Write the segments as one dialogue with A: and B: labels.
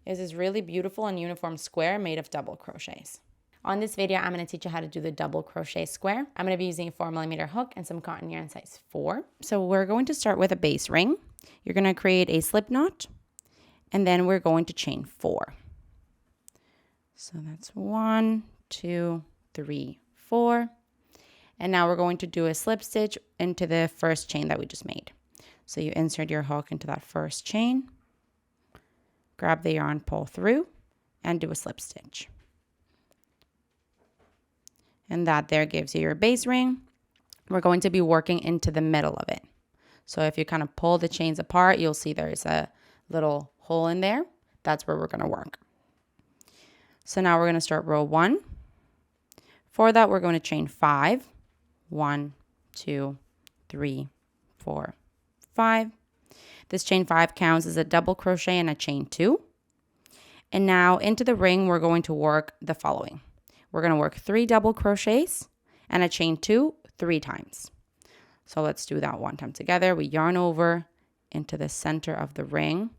A: is this really beautiful and uniform square made of double crochets. On this video, I'm going to teach you how to do the double crochet square. I'm going to be using a 4mm hook and some cotton yarn size 4. So we're going to start with a base ring. You're going to create a slip knot, and then we're going to chain 4. So that's 1, 2, 3, 4. And now we're going to do a slip stitch into the first chain that we just made. So you insert your hook into that first chain, grab the yarn, pull through, and do a slip stitch. And that there gives you your base ring. We're going to be working into the middle of it. So if you kind of pull the chains apart, you'll see there's a little hole in there. That's where we're going to work. So now we're going to start row 1. For that, we're going to chain 5. 1, 2, 3, 4, 5. This chain 5 counts as a double crochet and a chain 2. And now into the ring, we're going to work the following. We're going to work 3 double crochets and a chain 2 3 times. So let's do that one time together. We yarn over into the center of the ring,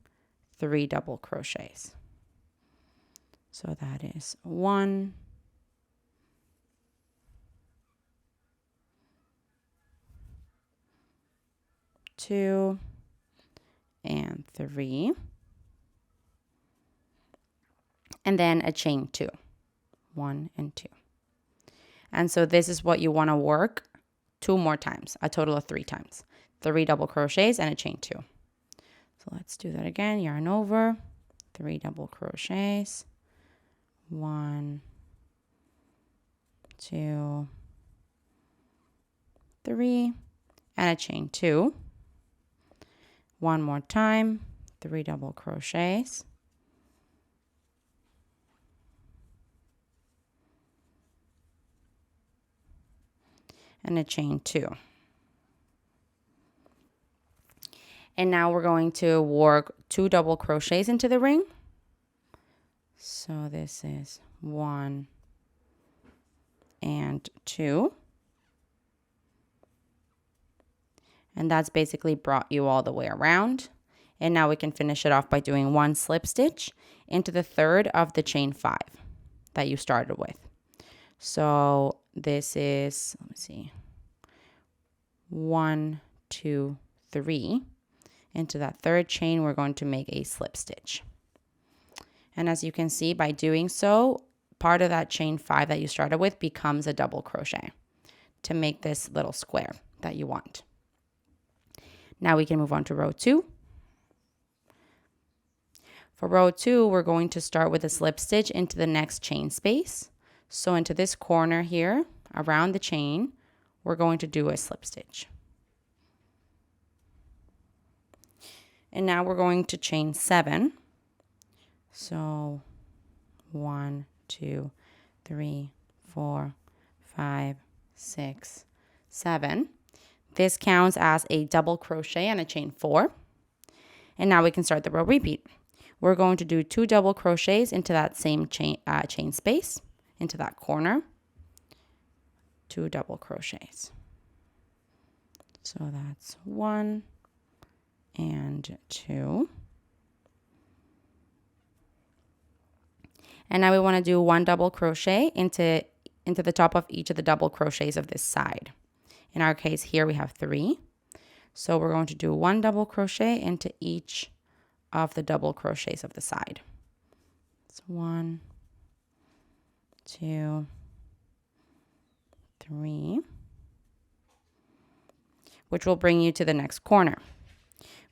A: 3 double crochets. So that is 1, 2, and 3, and then a chain 2, 1 and 2. And so this is what you want to work 2 more times, a total of 3 times. 3 double crochets and a chain 2. So let's do that again. Yarn over, 3 double crochets, 1, 2, 3, and a chain 2. One more time, 3 double crochets, and a chain 2. And now we're going to work 2 double crochets into the ring. So this is 1 and 2. And that's basically brought you all the way around. And now we can finish it off by doing 1 slip stitch into the third of the chain 5 that you started with. So this is, let me see, 1, 2, 3. Into that third chain, we're going to make a slip stitch. And as you can see, by doing so, part of that chain 5 that you started with becomes a double crochet to make this little square that you want. Now we can move on to row 2. For row 2, we're going to start with a slip stitch into the next chain space. So into this corner here, around the chain, we're going to do a slip stitch. And now we're going to chain 7. So 1, 2, 3, 4, 5, 6, 7. This counts as a double crochet and a chain 4. And now we can start the row repeat. We're going to do 2 double crochets into that same chain space, into that corner. 2 double crochets. So that's 1 and 2. And now we want to do 1 double crochet into the top of each of the double crochets of this side. In our case here we have 3. So we're going to do 1 double crochet into each of the double crochets of the side. It's 1, 2, 3, which will bring you to the next corner.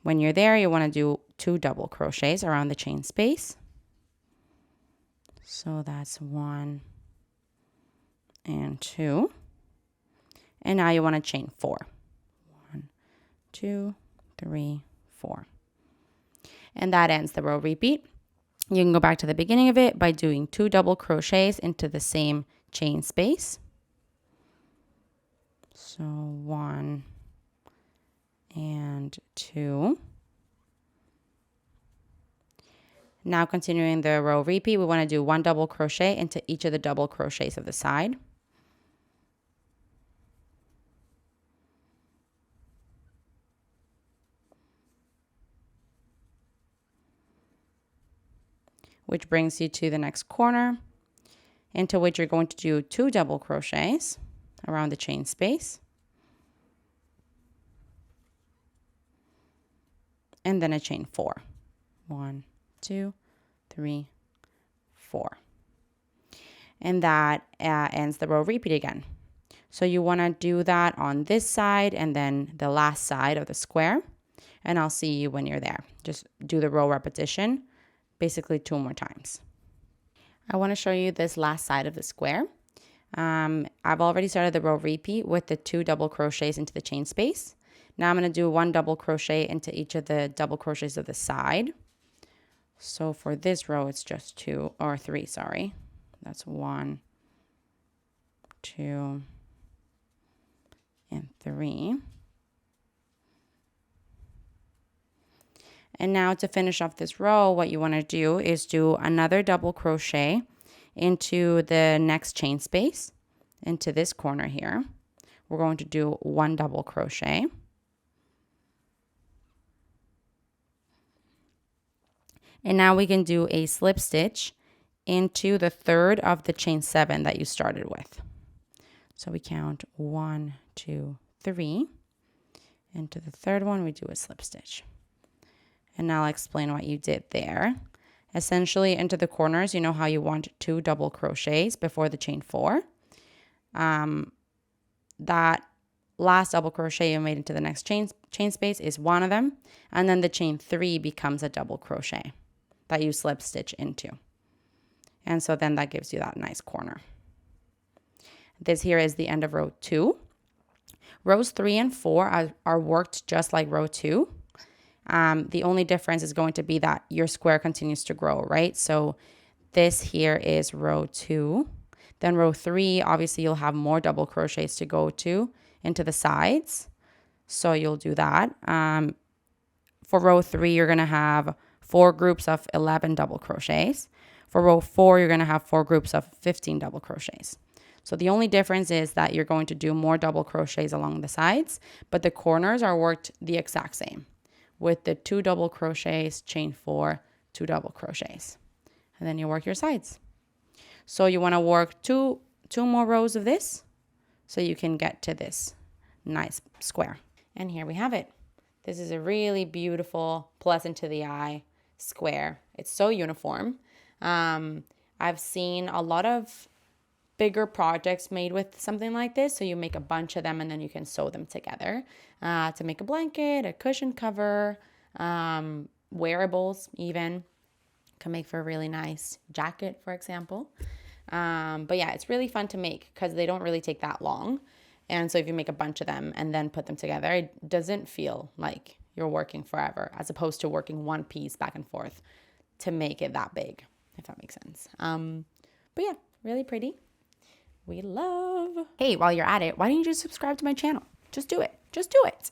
A: When you're there, you want to do 2 double crochets around the chain space. So that's 1 and 2. And now you want to chain 4. 1, 2, 3, 4. And that ends the row repeat. You can go back to the beginning of it by doing 2 double crochets into the same chain space. So 1 and 2. Now continuing the row repeat, we want to do 1 double crochet into each of the double crochets of the side. which brings you to the next corner, into which you're going to do 2 double crochets around the chain space. And then a chain 4. 1, 2, 3, 4. And that ends the row repeat again. So you want to do that on this side and then the last side of the square. And I'll see you when you're there. Just do the row repetition, basically 2 more times. I want to show you this last side of the square. I've already started the row repeat with the 2 double crochets into the chain space. Now I'm going to do 1 double crochet into each of the double crochets of the side. So for this row, it's just 2 or 3, sorry. That's 1, 2, and 3. And now to finish off this row, what you want to do is do another double crochet into the next chain space, into this corner here. We're going to do 1 double crochet. And now we can do a slip stitch into the third of the chain 7 that you started with. So we count 1, 2, 3. Into the third one, we do a slip stitch. And now I'll explain what you did there. Essentially, into the corners, you know how you want 2 double crochets before the chain 4. That last double crochet you made into the next chain space is one of them. And then the chain 3 becomes a double crochet that you slip stitch into. And so then that gives you that nice corner. This here is the end of row 2. Rows 3 and 4 are worked just like row 2. The only difference is going to be that your square continues to grow, right? So this here is row 2. Then row 3, obviously you'll have more double crochets to go to into the sides. So you'll do that. For row 3, you're going to have 4 groups of 11 double crochets. For row 4, you're going to have 4 groups of 15 double crochets. So the only difference is that you're going to do more double crochets along the sides, but the corners are worked the exact same with the 2 double crochets, chain 4, 2 double crochets. And then you work your sides. So you want to work two more rows of this so you can get to this nice square. And here we have it. This is a really beautiful, pleasant to the eye square. It's so uniform. I've seen a lot of bigger projects made with something like this. So you make a bunch of them and then you can sew them together to make a blanket, a cushion cover, wearables even. Can make for a really nice jacket, for example. But yeah, it's really fun to make because they don't really take that long. And so if you make a bunch of them and then put them together, it doesn't feel like you're working forever as opposed to working one piece back and forth to make it that big, if that makes sense. But yeah, really pretty. We love. Hey, while you're at it, why don't you just subscribe to my channel? Just do it. Just do it.